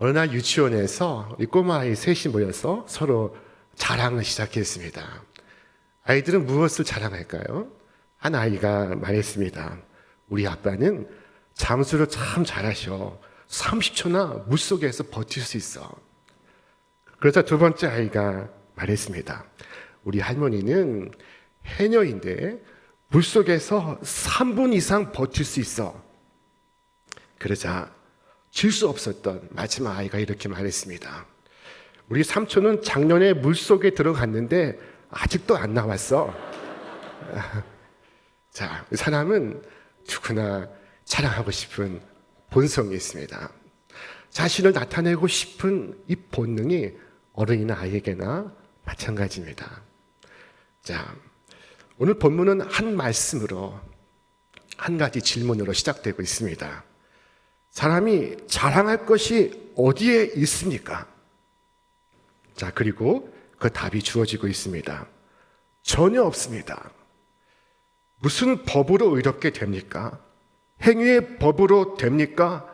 어느 날 유치원에서 이 꼬마아이 셋이 모여서 서로 자랑을 시작했습니다. 아이들은 무엇을 자랑할까요? 한 아이가 말했습니다. 우리 아빠는 잠수를 참 잘하셔. 30초나 물속에서 버틸 수 있어. 그러자 두 번째 아이가 말했습니다. 우리 할머니는 해녀인데 물속에서 3분 이상 버틸 수 있어. 그러자 질 수 없었던 마지막 아이가 이렇게 말했습니다. 우리 삼촌은 작년에 물속에 들어갔는데 아직도 안 나왔어. 자, 사람은 누구나 자랑하고 싶은 본성이 있습니다. 자신을 나타내고 싶은 이 본능이 어른이나 아이에게나 마찬가지입니다. 자, 오늘 본문은 한 말씀으로 한 가지 질문으로 시작되고 있습니다. 사람이 자랑할 것이 어디에 있습니까? 자, 그리고 그 답이 주어지고 있습니다. 전혀 없습니다. 무슨 법으로 의롭게 됩니까? 행위의 법으로 됩니까?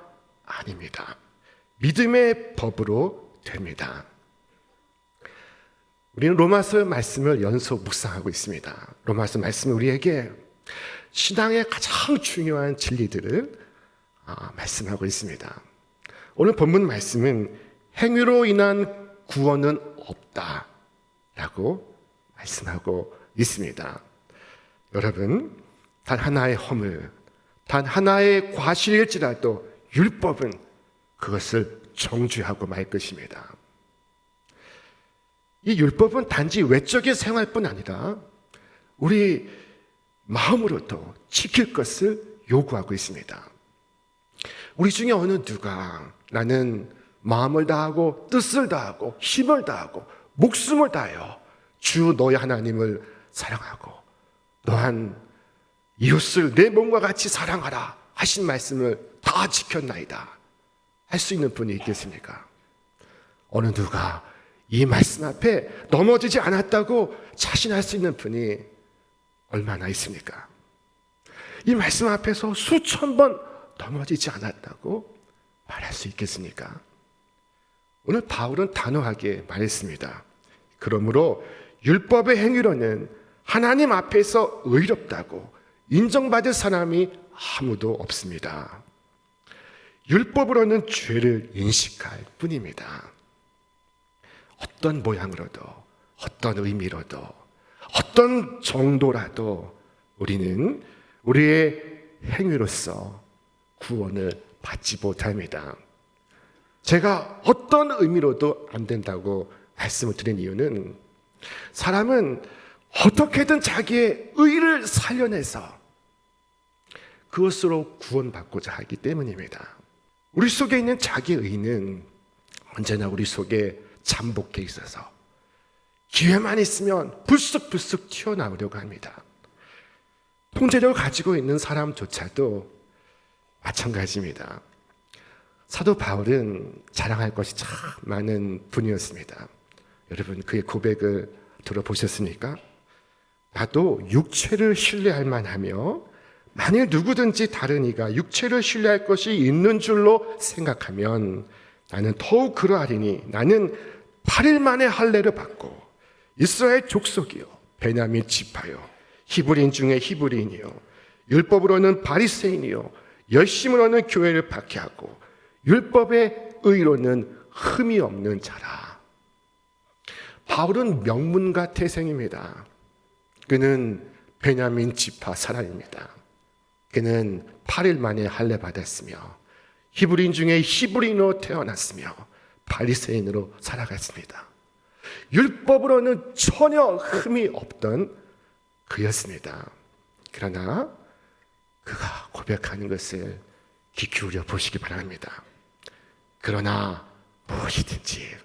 아닙니다. 믿음의 법으로 됩니다. 우리는 로마서 말씀을 연속 묵상하고 있습니다. 로마서 말씀은 우리에게 신앙의 가장 중요한 진리들을 말씀하고 있습니다. 오늘 본문 말씀은 행위로 인한 구원은 없다라고 말씀하고 있습니다. 여러분, 단 하나의 허물, 단 하나의 과실일지라도 율법은 그것을 정죄하고 말 것입니다. 이 율법은 단지 외적인 생활뿐 아니라 우리 마음으로도 지킬 것을 요구하고 있습니다. 우리 중에 어느 누가 나는 마음을 다하고 뜻을 다하고 힘을 다하고 목숨을 다하여 주 너의 하나님을 사랑하고 또한 이웃을 내 몸과 같이 사랑하라 하신 말씀을 다 지켰나이다 할 수 있는 분이 있겠습니까? 어느 누가 이 말씀 앞에 넘어지지 않았다고 자신할 수 있는 분이 얼마나 있습니까? 이 말씀 앞에서 수천 번 넘어지지 않았다고 말할 수 있겠습니까? 오늘 바울은 단호하게 말했습니다. 그러므로 율법의 행위로는 하나님 앞에서 의롭다고 인정받을 사람이 아무도 없습니다. 율법으로는 죄를 인식할 뿐입니다. 어떤 모양으로도 어떤 의미로도 어떤 정도라도 우리는 우리의 행위로서 구원을 받지 못합니다. 제가 어떤 의미로도 안 된다고 말씀을 드린 이유는 사람은 어떻게든 자기의 의를 살려내서 그것으로 구원받고자 하기 때문입니다. 우리 속에 있는 자기의 의는 언제나 우리 속에 잠복해 있어서 기회만 있으면 불쑥불쑥 튀어나오려고 합니다. 통제력을 가지고 있는 사람조차도 마찬가지입니다. 사도 바울은 자랑할 것이 참 많은 분이었습니다. 여러분 그의 고백을 들어보셨습니까? 나도 육체를 신뢰할 만하며 만일 누구든지 다른 이가 육체를 신뢰할 것이 있는 줄로 생각하면 나는 더욱 그러하리니 나는 8일 만에 할례를 받고 이스라엘 족속이요 베냐민 지파요 히브리인 중에 히브리인이요 율법으로는 바리새인이요 열심으로는 교회를 박해하고 율법의 의로는 흠이 없는 자라. 바울은 명문가 태생입니다. 그는 베냐민 지파 사람입니다. 그는 8일 만에 할례 받았으며 히브리인 중에 히브리인으로 태어났으며 바리새인으로 살아갔습니다. 율법으로는 전혀 흠이 없던 그였습니다. 그러나 그가 고백하는 것을 귀 기울여 보시기 바랍니다. 그러나 무엇이든지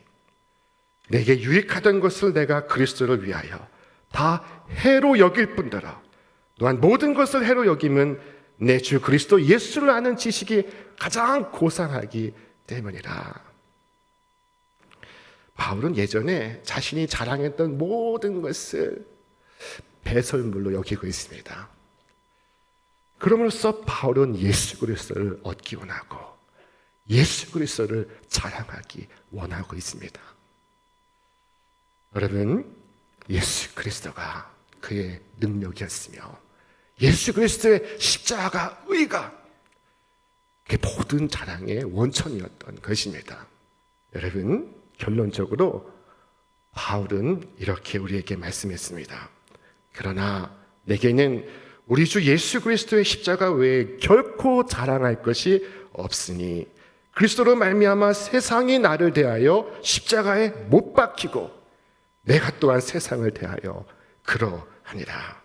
내게 유익하던 것을 내가 그리스도를 위하여 다 해로 여길 뿐더러 또한 모든 것을 해로 여김은 내 주 그리스도 예수를 아는 지식이 가장 고상하기 때문이라. 바울은 예전에 자신이 자랑했던 모든 것을 배설물로 여기고 있습니다. 그럼으로써 바울은 예수 그리스도를 얻기 원하고 예수 그리스도를 자랑하기 원하고 있습니다. 여러분, 예수 그리스도가 그의 능력이었으며 예수 그리스도의 십자가 의가 그 모든 자랑의 원천이었던 것입니다. 여러분, 결론적으로 바울은 이렇게 우리에게 말씀했습니다. 그러나 내게는 우리 주 예수 그리스도의 십자가 외에 결코 자랑할 것이 없으니 그리스도로 말미암아 세상이 나를 대하여 십자가에 못 박히고 내가 또한 세상을 대하여 그러하니라.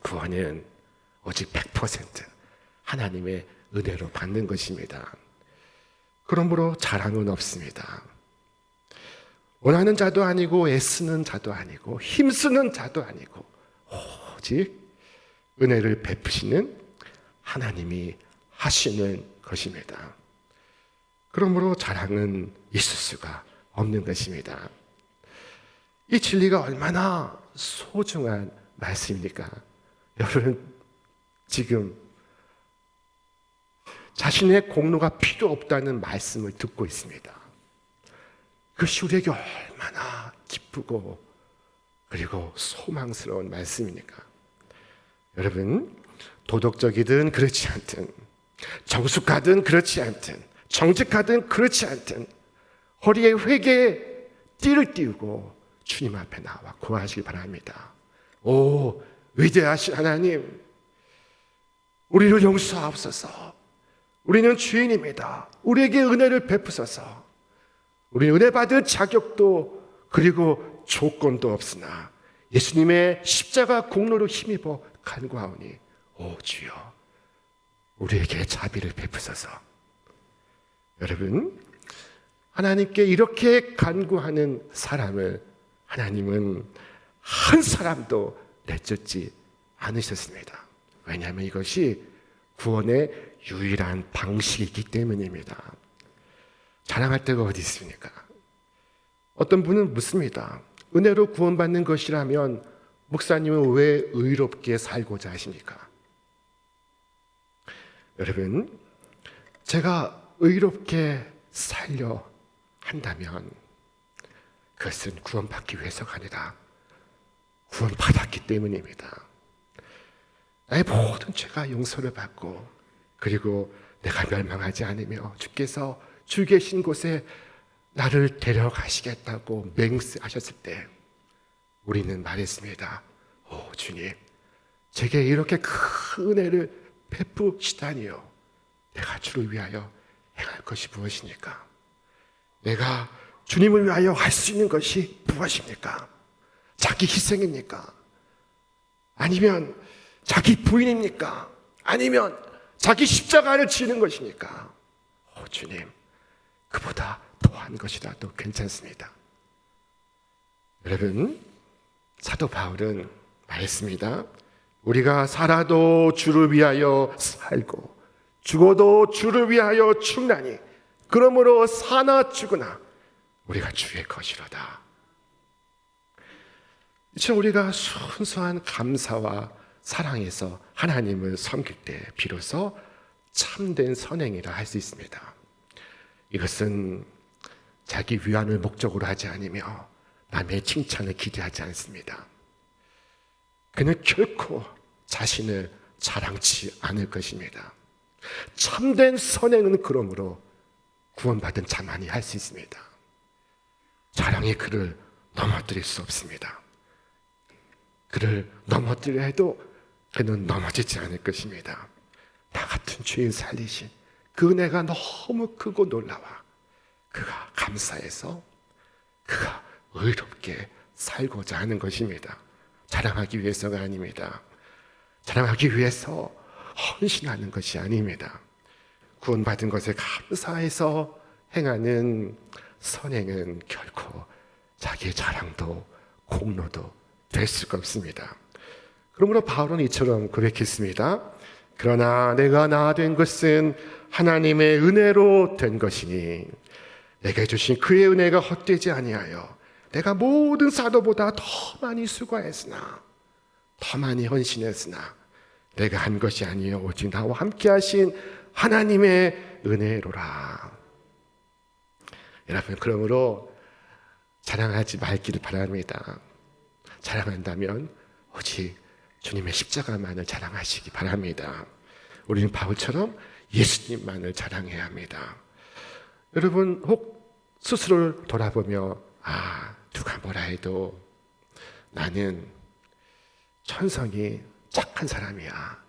구원은 오직 100% 하나님의 은혜로 받는 것입니다. 그러므로 자랑은 없습니다. 원하는 자도 아니고 애쓰는 자도 아니고 힘쓰는 자도 아니고 오직 은혜를 베푸시는 하나님이 하시는 것입니다. 그러므로 자랑은 있을 수가 없는 것입니다. 이 진리가 얼마나 소중한 말씀입니까? 여러분, 지금 자신의 공로가 필요 없다는 말씀을 듣고 있습니다. 그것이 우리에게 얼마나 기쁘고 그리고 소망스러운 말씀입니까? 여러분, 도덕적이든 그렇지 않든, 정숙하든 그렇지 않든, 정직하든 그렇지 않든 허리에 회개의 띠를 띄우고 주님 앞에 나와 구하시기 바랍니다. 오, 위대하신 하나님, 우리를 용서하옵소서. 우리는 죄인입니다. 우리에게 은혜를 베푸소서. 우리는 은혜 받을 자격도 그리고 조건도 없으나 예수님의 십자가 공로로 힘입어 간구하오니 오 주여, 우리에게 자비를 베푸소서. 여러분, 하나님께 이렇게 간구하는 사람을 하나님은 한 사람도 내쫓지 않으셨습니다. 왜냐하면 이것이 구원의 유일한 방식이기 때문입니다. 자랑할 데가 어디 있습니까? 어떤 분은 묻습니다. 은혜로 구원받는 것이라면 목사님은 왜 의롭게 살고자 하십니까? 여러분, 제가 의롭게 살려 한다면 그것은 구원받기 위해서가 아니라 구원받았기 때문입니다. 나의 모든 죄가 용서를 받고 그리고 내가 멸망하지 않으며 주께서 주 계신 곳에 나를 데려가시겠다고 맹세하셨을 때 우리는 말했습니다. 오 주님, 제게 이렇게 큰 은혜를 베푸시다니요. 내가 주를 위하여 행할 것이 무엇입니까? 내가 주님을 위하여 할 수 있는 것이 무엇입니까? 자기 희생입니까? 아니면 자기 부인입니까? 아니면 자기 십자가를 지는 것입니까? 오 주님, 그보다 더한 것이라도 괜찮습니다. 여러분, 사도 바울은 말했습니다. 우리가 살아도 주를 위하여 살고 죽어도 주를 위하여 죽나니 그러므로 사나 죽으나 우리가 주의 것이로다. 이처럼 우리가 순수한 감사와 사랑에서 하나님을 섬길 때 비로소 참된 선행이라 할 수 있습니다. 이것은 자기 위안을 목적으로 하지 않으며 남의 칭찬을 기대하지 않습니다. 그는 결코 자신을 자랑치 않을 것입니다. 참된 선행은 그러므로 구원받은 자만이 할 수 있습니다. 자랑이 그를 넘어뜨릴 수 없습니다. 그를 넘어뜨려 해도 그는 넘어지지 않을 것입니다. 나 같은 죄인 살리신 그 은혜가 너무 크고 놀라워 그가 감사해서 그가 의롭게 살고자 하는 것입니다. 자랑하기 위해서가 아닙니다. 자랑하기 위해서 헌신하는 것이 아닙니다. 구원받은 것에 감사해서 행하는 선행은 결코 자기의 자랑도 공로도 될 수가 없습니다. 그러므로 바울은 이처럼 고백했습니다. 그러나 내가 나 된 것은 하나님의 은혜로 된 것이니 내게 주신 그의 은혜가 헛되지 아니하여 내가 모든 사도보다 더 많이 수고했으나 더 많이 헌신했으나 내가 한 것이 아니요 오직 나와 함께 하신 하나님의 은혜로라. 여러분, 그러므로 자랑하지 말기를 바랍니다. 자랑한다면 오직 주님의 십자가만을 자랑하시기 바랍니다. 우리는 바울처럼 예수님만을 자랑해야 합니다. 여러분, 혹 스스로를 돌아보며 누가 뭐라 해도 나는 천성이 착한 사람이야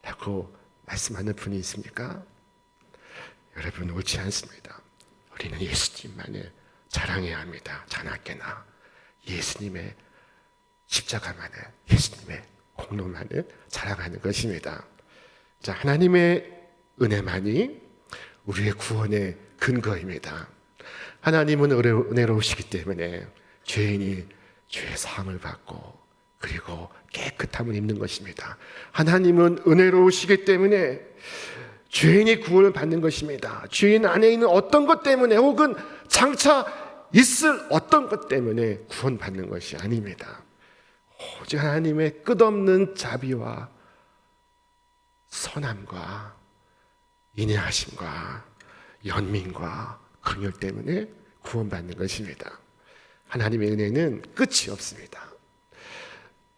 라고 말씀하는 분이 있습니까? 여러분, 옳지 않습니다. 우리는 예수님만을 자랑해야 합니다. 자나깨나 예수님의 십자가만을, 예수님의 공로만을 자랑하는 것입니다. 자, 하나님의 은혜만이 우리의 구원의 근거입니다. 하나님은 은혜로우시기 때문에 죄인이 죄의 사함을 받고 그리고 깨끗함을 입는 것입니다. 하나님은 은혜로우시기 때문에 죄인이 구원을 받는 것입니다. 죄인 안에 있는 어떤 것 때문에 혹은 장차 있을 어떤 것 때문에 구원받는 것이 아닙니다. 오직 하나님의 끝없는 자비와 선함과 인내하심과 연민과 긍휼 때문에 구원받는 것입니다. 하나님의 은혜는 끝이 없습니다.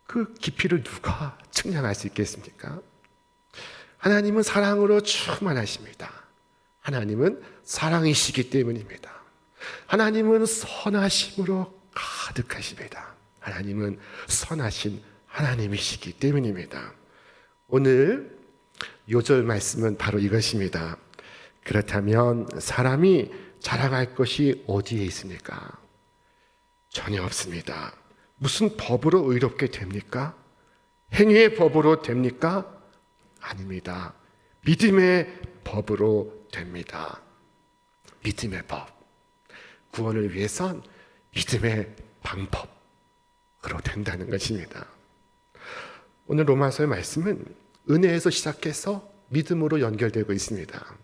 그 깊이를 누가 측량할 수 있겠습니까? 하나님은 사랑으로 충만하십니다. 하나님은 사랑이시기 때문입니다. 하나님은 선하심으로 가득하십니다. 하나님은 선하신 하나님이시기 때문입니다. 오늘 요절 말씀은 바로 이것입니다. 그렇다면 사람이 자랑할 것이 어디에 있습니까? 전혀 없습니다. 무슨 법으로 의롭게 됩니까? 행위의 법으로 됩니까? 아닙니다. 믿음의 법으로 됩니다. 믿음의 법. 구원을 위해선 믿음의 방법으로 된다는 것입니다. 오늘 로마서의 말씀은 은혜에서 시작해서 믿음으로 연결되고 있습니다.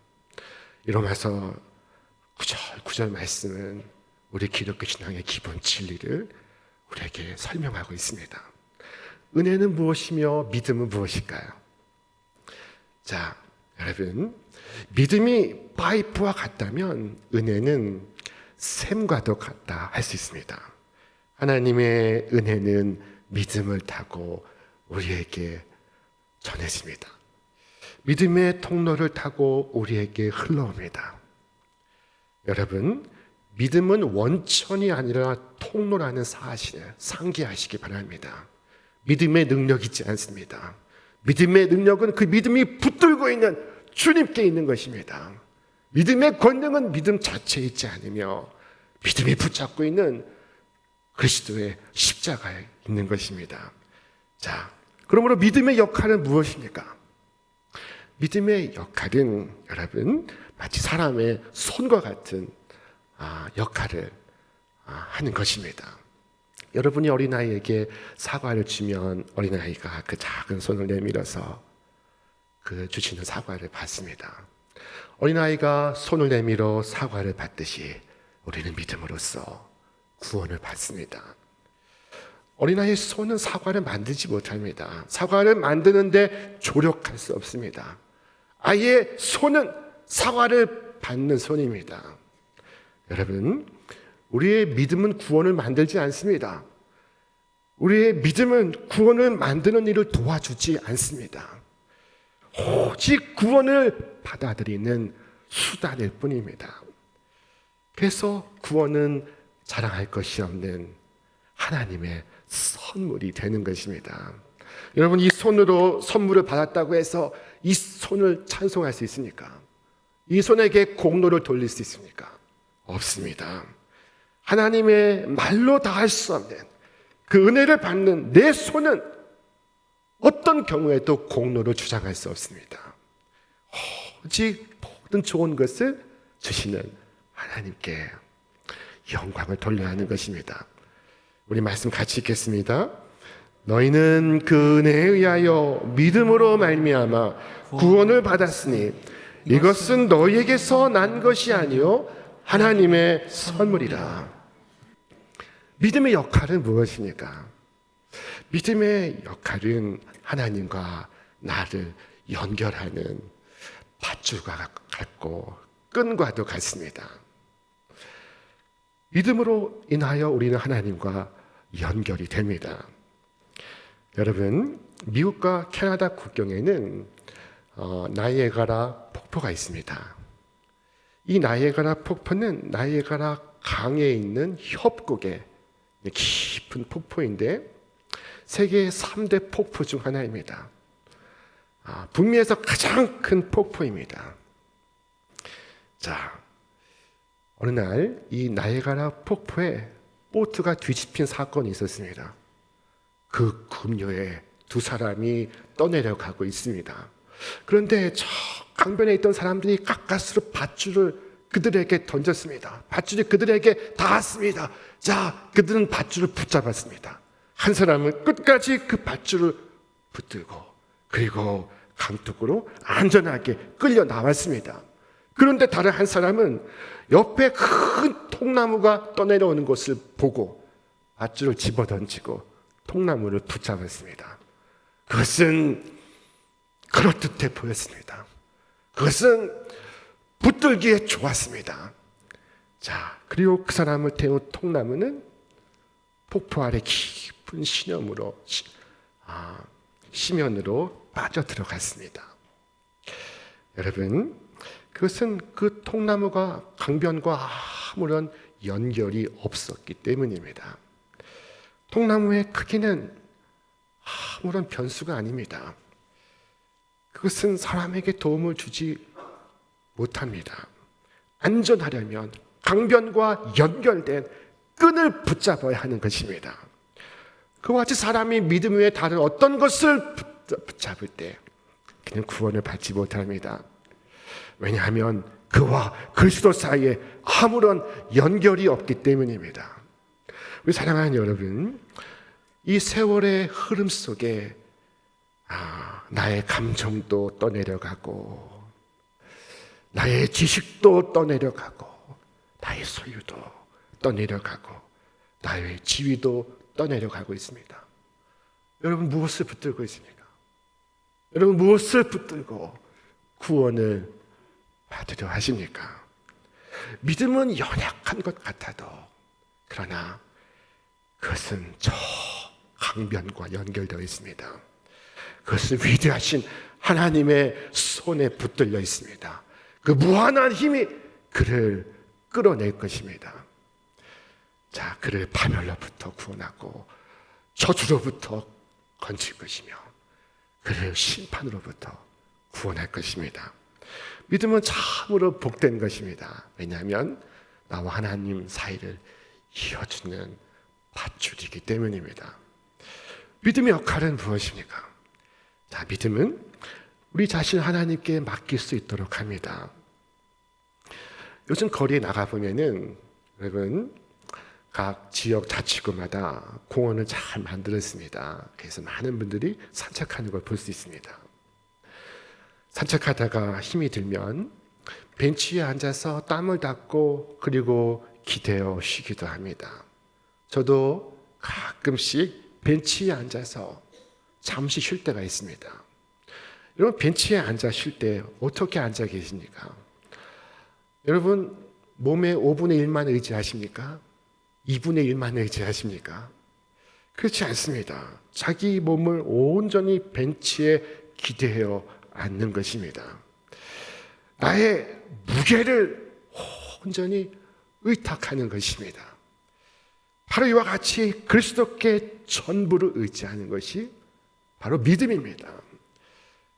이 로마서 구절 말씀은 우리 기독교 신앙의 기본 진리를 우리에게 설명하고 있습니다. 은혜는 무엇이며 믿음은 무엇일까요? 자, 여러분, 믿음이 파이프와 같다면 은혜는 샘과도 같다 할 수 있습니다. 하나님의 은혜는 믿음을 타고 우리에게 전해집니다. 믿음의 통로를 타고 우리에게 흘러옵니다. 여러분, 믿음은 원천이 아니라 통로라는 사실을 상기하시기 바랍니다. 믿음의 능력이 있지 않습니다. 믿음의 능력은 그 믿음이 붙들고 있는 주님께 있는 것입니다. 믿음의 권능은 믿음 자체에 있지 않으며 믿음이 붙잡고 있는 그리스도의 십자가에 있는 것입니다. 자, 그러므로 믿음의 역할은 무엇입니까? 믿음의 역할은 여러분 마치 사람의 손과 같은 역할을 하는 것입니다. 여러분이 어린아이에게 사과를 주면 어린아이가 그 작은 손을 내밀어서 그 주시는 사과를 받습니다. 어린아이가 손을 내밀어 사과를 받듯이 우리는 믿음으로써 구원을 받습니다. 어린아이의 손은 사과를 만들지 못합니다. 사과를 만드는데 조력할 수 없습니다. 아이의 손은 사과를 받는 손입니다. 여러분, 우리의 믿음은 구원을 만들지 않습니다. 우리의 믿음은 구원을 만드는 일을 도와주지 않습니다. 오직 구원을 받아들이는 수단일 뿐입니다. 그래서 구원은 자랑할 것이 없는 하나님의 선물이 되는 것입니다. 여러분, 이 손으로 선물을 받았다고 해서 이 손을 찬송할 수 있습니까? 이 손에게 공로를 돌릴 수 있습니까? 없습니다. 하나님의 말로 다 할 수 없는 그 은혜를 받는 내 손은 어떤 경우에도 공로를 주장할 수 없습니다. 오직 모든 좋은 것을 주시는 하나님께 영광을 돌려야 하는 것입니다. 우리 말씀 같이 읽겠습니다. 너희는 그 은혜에 의하여 믿음으로 말미암아 구원을 받았으니 이것은 너희에게서 난 것이 아니요 하나님의 선물이라. 믿음의 역할은 무엇입니까? 믿음의 역할은 하나님과 나를 연결하는 밧줄과 같고 끈과도 같습니다. 믿음으로 인하여 우리는 하나님과 연결이 됩니다. 여러분, 미국과 캐나다 국경에는 나이아가라 폭포가 있습니다. 이 나이아가라 폭포는 나이아가라 강에 있는 협곡의 깊은 폭포인데 세계 3대 폭포 중 하나입니다. 북미에서 가장 큰 폭포입니다. 자, 어느 날 이 나이아가라 폭포에 보트가 뒤집힌 사건이 있었습니다. 그 급류에 두 사람이 떠내려가고 있습니다. 그런데 저 강변에 있던 사람들이 가까스로 밧줄을 그들에게 던졌습니다. 밧줄이 그들에게 닿았습니다. 자, 그들은 밧줄을 붙잡았습니다. 한 사람은 끝까지 그 밧줄을 붙들고 그리고 강둑으로 안전하게 끌려 나왔습니다. 그런데 다른 한 사람은 옆에 큰 통나무가 떠내려오는 것을 보고 밧줄을 집어던지고 통나무를 붙잡았습니다. 그것은 그럴듯해 보였습니다. 그것은 붙들기에 좋았습니다. 자, 그리고 그 사람을 태운 통나무는 폭포 아래 깊은 심연으로 빠져 들어갔습니다. 여러분, 그것은 그 통나무가 강변과 아무런 연결이 없었기 때문입니다. 통나무의 크기는 아무런 변수가 아닙니다. 그것은 사람에게 도움을 주지 못합니다. 안전하려면 강변과 연결된 끈을 붙잡아야 하는 것입니다. 그와 같이 사람이 믿음 위에 다른 어떤 것을 붙잡을 때 그는 구원을 받지 못합니다. 왜냐하면 그와 그리스도 사이에 아무런 연결이 없기 때문입니다. 우리 사랑하는 여러분, 이 세월의 흐름 속에 나의 감정도 떠내려가고 나의 지식도 떠내려가고 나의 소유도 떠내려가고 나의 지위도 떠내려가고 있습니다. 여러분, 무엇을 붙들고 있습니까? 여러분, 무엇을 붙들고 구원을 받으려 하십니까? 믿음은 연약한 것 같아도 그러나 그것은 저 강변과 연결되어 있습니다. 그것은 위대하신 하나님의 손에 붙들려 있습니다. 그 무한한 힘이 그를 끌어낼 것입니다. 자, 그를 파멸로부터 구원하고 저주로부터 건질 것이며 그를 심판으로부터 구원할 것입니다. 믿음은 참으로 복된 것입니다. 왜냐하면 나와 하나님 사이를 이어주는 밧줄이기 때문입니다. 믿음의 역할은 무엇입니까? 자, 믿음은 우리 자신을 하나님께 맡길 수 있도록 합니다. 요즘 거리에 나가보면은 여러분 각 지역 자치구마다 공원을 잘 만들었습니다. 그래서 많은 분들이 산책하는 걸 볼 수 있습니다. 산책하다가 힘이 들면 벤치에 앉아서 땀을 닦고 그리고 기대어 쉬기도 합니다. 저도 가끔씩 벤치에 앉아서 잠시 쉴 때가 있습니다. 여러분, 벤치에 앉아 쉴 때 어떻게 앉아 계십니까? 여러분, 몸의 5분의 1만 의지하십니까? 2분의 1만 의지하십니까? 그렇지 않습니다. 자기 몸을 온전히 벤치에 기대어 앉는 것입니다. 나의 무게를 온전히 의탁하는 것입니다. 바로 이와 같이 그리스도께 전부를 의지하는 것이 바로 믿음입니다.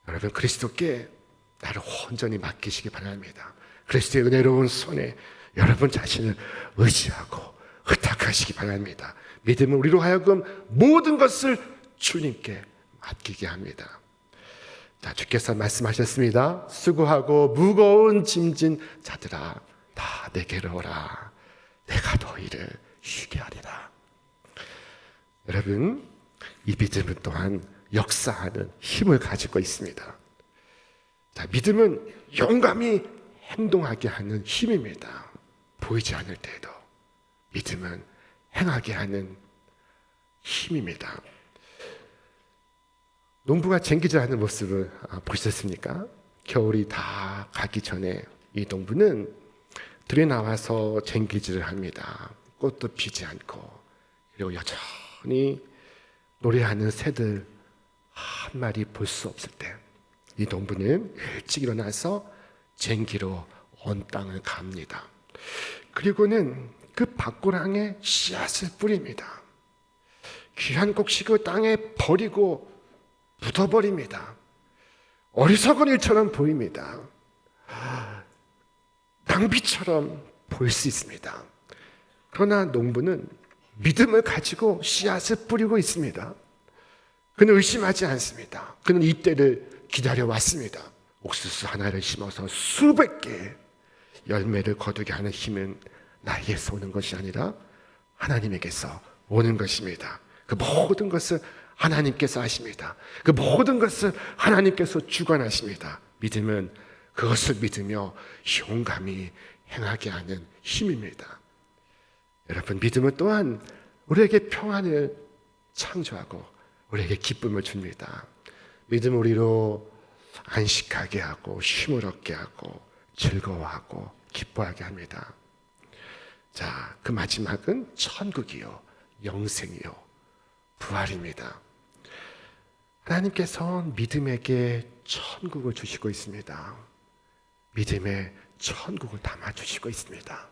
여러분, 그리스도께 나를 온전히 맡기시기 바랍니다. 그리스도의 은혜로운 손에 여러분 자신을 의지하고 의탁하시기 바랍니다. 믿음은 우리로 하여금 모든 것을 주님께 맡기게 합니다. 자, 주께서 말씀하셨습니다. 수고하고 무거운 짐진 자들아 다 내게로 오라. 내가 너희를 쉬게 하리라. 여러분, 이 믿음은 또한 역사하는 힘을 가지고 있습니다. 자, 믿음은 용감히 행동하게 하는 힘입니다. 보이지 않을 때에도 믿음은 행하게 하는 힘입니다. 농부가 쟁기질하는 모습을 보셨습니까? 겨울이 다 가기 전에 이 농부는 들에 나와서 쟁기질을 합니다. 꽃도 피지 않고, 그리고 여전히 노래하는 새들 한 마리 볼 수 없을 때 이 농부는 일찍 일어나서 쟁기로 온 땅을 갑니다. 그리고는 그 밭고랑에 씨앗을 뿌립니다. 귀한 곡식을 땅에 버리고 묻어버립니다. 어리석은 일처럼 보입니다. 낭비처럼 보일 수 있습니다. 그러나 농부는 믿음을 가지고 씨앗을 뿌리고 있습니다. 그는 의심하지 않습니다. 그는 이때를 기다려왔습니다. 옥수수 하나를 심어서 수백 개의 열매를 거두게 하는 힘은 나에게서 오는 것이 아니라 하나님에게서 오는 것입니다. 그 모든 것을 하나님께서 하십니다. 그 모든 것을 하나님께서 주관하십니다. 믿음은 그것을 믿으며 용감히 행하게 하는 힘입니다. 여러분, 믿음은 또한 우리에게 평안을 창조하고 우리에게 기쁨을 줍니다. 믿음은 우리로 안식하게 하고 쉼을 얻게 하고 즐거워하고 기뻐하게 합니다. 자, 그 마지막은 천국이요, 영생이요, 부활입니다. 하나님께서 믿음에게 천국을 주시고 있습니다. 믿음에 천국을 담아주시고 있습니다.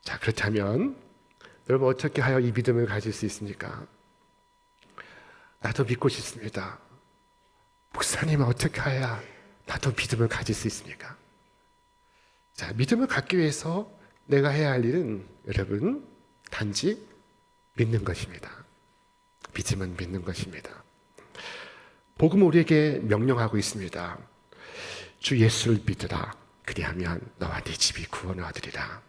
자, 그렇다면 여러분, 어떻게 하여 이 믿음을 가질 수 있습니까? 나도 믿고 싶습니다. 목사님은 어떻게 해야 나도 믿음을 가질 수 있습니까? 자, 믿음을 갖기 위해서 내가 해야 할 일은 여러분, 단지 믿는 것입니다. 믿음은 믿는 것입니다. 복음은 우리에게 명령하고 있습니다. 주 예수를 믿으라. 그리하면 너와 네 집이 구원을 얻으리라.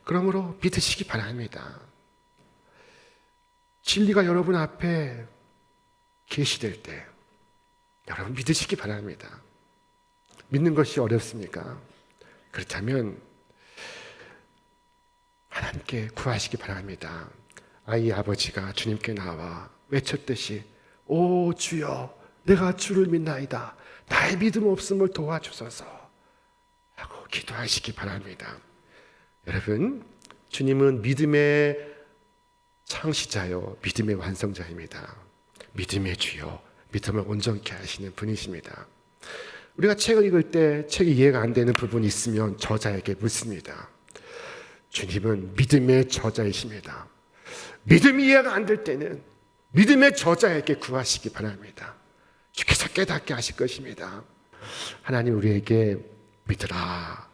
그러므로 믿으시기 바랍니다. 진리가 여러분 앞에 계시될 때 여러분 믿으시기 바랍니다. 믿는 것이 어렵습니까? 그렇다면 하나님께 구하시기 바랍니다. 아이 아버지가 주님께 나와 외쳤듯이 오 주여, 내가 주를 믿나이다. 나의 믿음 없음을 도와주소서 하고 기도하시기 바랍니다. 여러분, 주님은 믿음의 창시자요, 믿음의 완성자입니다. 믿음의 주요, 믿음을 온전케 하시는 분이십니다. 우리가 책을 읽을 때 책이 이해가 안 되는 부분이 있으면 저자에게 묻습니다. 주님은 믿음의 저자이십니다. 믿음이 이해가 안 될 때는 믿음의 저자에게 구하시기 바랍니다. 주께서 깨닫게 하실 것입니다. 하나님 우리에게 믿으라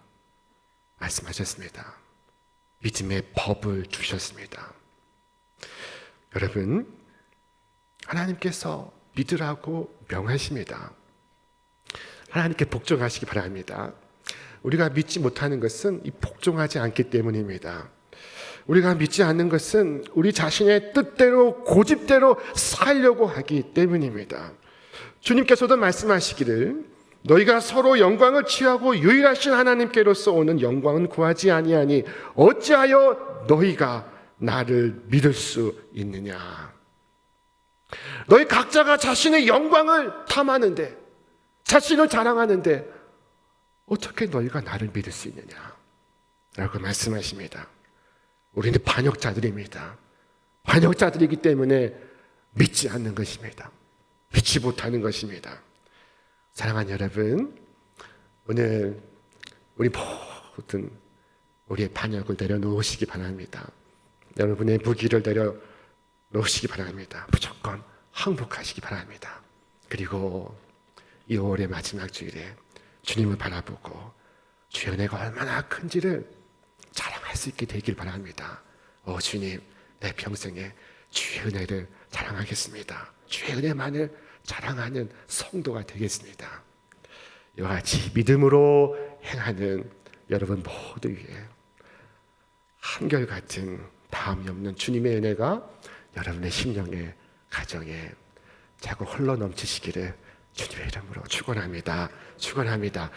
말씀하셨습니다. 믿음의 법을 주셨습니다. 여러분, 하나님께서 믿으라고 명하십니다. 하나님께 복종하시기 바랍니다. 우리가 믿지 못하는 것은 이 복종하지 않기 때문입니다. 우리가 믿지 않는 것은 우리 자신의 뜻대로 고집대로 살려고 하기 때문입니다. 주님께서도 말씀하시기를 너희가 서로 영광을 취하고 유일하신 하나님께로서 오는 영광은 구하지 아니하니 어찌하여 너희가 나를 믿을 수 있느냐. 너희 각자가 자신의 영광을 탐하는데, 자신을 자랑하는데 어떻게 너희가 나를 믿을 수 있느냐 라고 말씀하십니다. 우리는 반역자들입니다. 반역자들이기 때문에 믿지 않는 것입니다. 믿지 못하는 것입니다. 사랑하는 여러분, 오늘 우리 모든 우리의 반역을 내려놓으시기 바랍니다. 여러분의 무기를 내려놓으시기 바랍니다. 무조건 항복하시기 바랍니다. 그리고 이 5월의 마지막 주일에 주님을 바라보고 주의 은혜가 얼마나 큰지를 자랑할 수 있게 되길 바랍니다. 주님, 내 평생에 주의 은혜를 자랑하겠습니다. 주의 은혜만을 자랑하는 성도가 되겠습니다. 이와 같이 믿음으로 행하는 여러분 모두 위에 한결같은 다음이 없는 주님의 은혜가 여러분의 심령에, 가정에 자꾸 흘러 넘치시기를 주님의 이름으로 축원합니다. 축원합니다.